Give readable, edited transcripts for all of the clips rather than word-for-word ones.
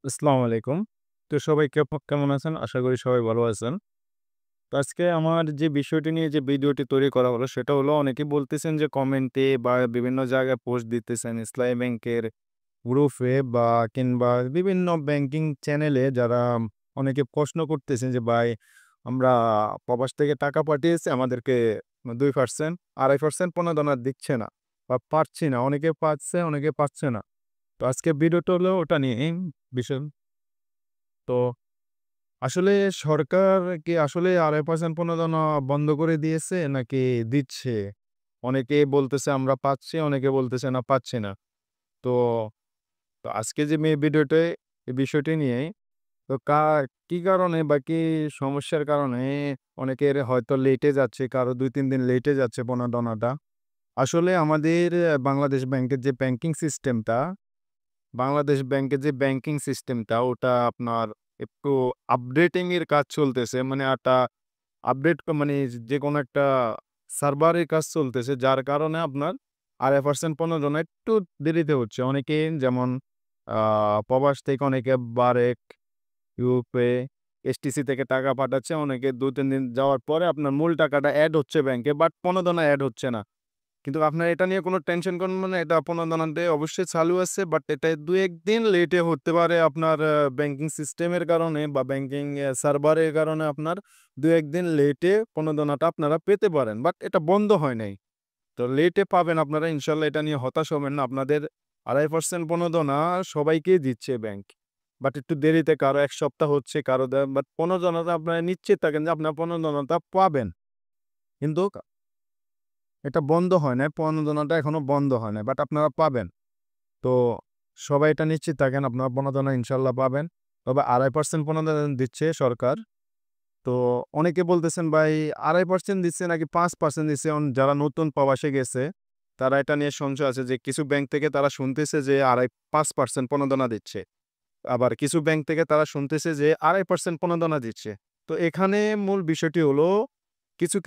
আসসালামু আলাইকুম। তো সবাই কেমন আছেন? আশা করি সবাই ভালো আছেন। তো আজকে আমার যে বিষয়টি নিয়ে যে ভিডিওটি তৈরি করা হলো সেটা হলো অনেকেই বলতেছেন যে কমেন্টে বা বিভিন্ন জায়গায় পোস্ট দিতেছেন ইসলামী ব্যাংকের গ্রুপে বা কিংবা বিভিন্ন ব্যাংকিং চ্যানেলে যারা অনেকে প্রশ্ন করতেছেন যে ভাই আমরা প্রবাস থেকে টাকা পাঠিয়েছি আমাদেরকে 2% 2.5% প্রণোদনা দিচ্ছে না বা পাচ্ছি না। অনেকে পাচ্ছে, অনেকে পাচ্ছে না। তো আজকে ভিডিওটা হলো ওটা নিয়েই বিষয়। তো আসলে সরকার কি আসলে ২.৫% প্রণোদনা বন্ধ করে দিয়েছে নাকি দিচ্ছে? অনেকে বলতেছে আমরা পাচ্ছি, অনেকে বলতেছে না পাচ্ছি না। তো তো আজকে যে ভিডিওতে এই বিষয়টি নিয়ে তো কি কারণে বা কি সমস্যার কারণে অনেকের হয়তো লেটে যাচ্ছে, কারো ২-৩ দিন লেটে যাচ্ছে প্রণোদনাটা। আসলে আমাদের বাংলাদেশ ব্যাংকের যে ব্যাংকিং সিস্টেমটা ওটা আপনার একটু আপডেটিং এর কাজ চলতেছে। মানে মানে যেকোনো একটা সার্ভারের কাজ চলতেছে। যার কারণে আপনার ২.৫% প্রণোদনা একটু দেরিতে হচ্ছে। অনেকে যেমন আ প্রবাস থেকে অনেকে বারেক, ইউপে, এসটিসি থেকে টাকা পাঠাচ্ছে। অনেকে ২-৩ দিন যাওয়ার পরে আপনার মূল টাকাটা এড হচ্ছে ব্যাংকে বাট প্রণোদনা এড হচ্ছে না। কিন্তু আপনার এটা নিয়ে কোনো টেনশন করবেন না। এটা প্রণোদনা ডে অবশ্যই চালু আছে। বাট এটা ২-১ দিন লেটে হতে পারে আপনার ব্যাংকিং সিস্টেমের কারণে বা ব্যাংকিং সার্ভারের কারণে আপনার ২-১ দিন লেটে প্রণোদনাটা আপনারা পেতে পারেন। বাট এটা বন্ধ হয় নাই। তো লেটে পাবেন আপনারা ইনশাআল্লাহ এটা নিয়ে হতাশ হবেন না। আপনাদের ২.৫% প্রণোদনা সবাইকেই দিচ্ছে ব্যাংক। বাট একটু দেরিতে কারো ১ সপ্তাহ হচ্ছে, কারো বাট প্রণোদনাটা আপনারা নিশ্চিত থাকেন যে আপনার প্রণোদনাটা পাবেন। কিন্তু এটা বন্ধ হয় নাই। প্রণোদনাটা এখনো বন্ধ হয় নাই। বাট আপনারা পাবেন। তো সবাই এটা নিশ্চিত থাকেন আপনারা প্রণোদনা ইনশাআল্লাহ পাবেন। তবে ২.৫% প্রণোদনা দিচ্ছে সরকার। তো অনেকে বলতেছেন ভাই ২.৫% দিচ্ছে নাকি ৫% দিচ্ছে? যারা নতুন প্রবাসে গেছে তারা এটা নিয়ে সংশয় আছে যে কিছু ব্যাংক থেকে তারা শুনতেছে যে ৫% প্রণোদনা দিচ্ছে। আবার কিছু ব্যাংক থেকে তারা শুনতেছে যে ২.৫% প্রণোদনা দিচ্ছে। তো এখানে মূল বিষয়টি হলো কিছু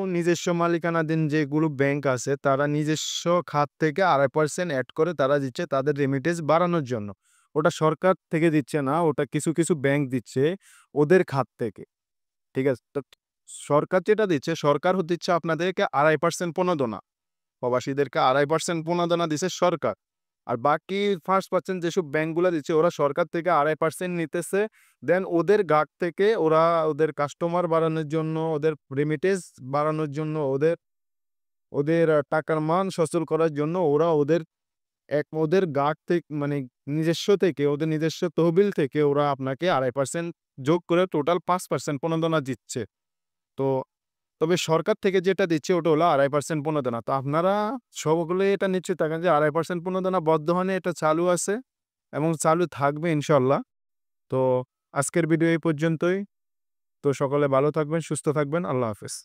নিজস্ব মালিকানাধীন যেগুলো ব্যাংক আছে তারা নিজস্ব খাত থেকে ২.৫% এড করে তারা দিচ্ছে তাদের রেমিটেন্স বাড়ানোর জন্য। ওটা সরকার থেকে দিচ্ছে না, ওটা কিছু ব্যাংক দিচ্ছে ওদের খাত থেকে। ঠিক আছে? তো সরকার যেটা দিচ্ছে, সরকার দিচ্ছে আপনাদেরকে ২.৫% প্রণোদনা। প্রবাসীদেরকে ২.৫% প্রণোদনা দিছে সরকার। আর বাকি 1% যেসব ব্যাংকগুলা দিচ্ছে ওরা সরকার থেকে ২.৫% নিতেছে। দেন ওদের গাঁট থেকে ওরা ওদের কাস্টমার বাড়ানোর জন্য, ওদের রেমিটেন্স বাড়ানোর জন্য, ওদের ওদের টাকার মান সচল করার জন্য ওরা ওদের গাঁট মানে ওদের নিজস্ব তহবিল থেকে ওরা আপনাকে ২.৫% যোগ করে টোটাল ৫% প্রণোদনা দিচ্ছে। তো তবে সরকার থেকে যেটা দিচ্ছে ওটা হলো ২.৫% প্রণোদনা। তো আপনারা সকলে এটা নিশ্চিত থাকেন যে ২.৫% প্রণোদনা বর্তমানে এটা চালু আছে এবং চালু থাকবে ইনশাআল্লাহ। তো আজকের ভিডিও এই পর্যন্তই। তো সকলে ভালো থাকবেন, সুস্থ থাকবেন। আল্লাহ হাফেজ।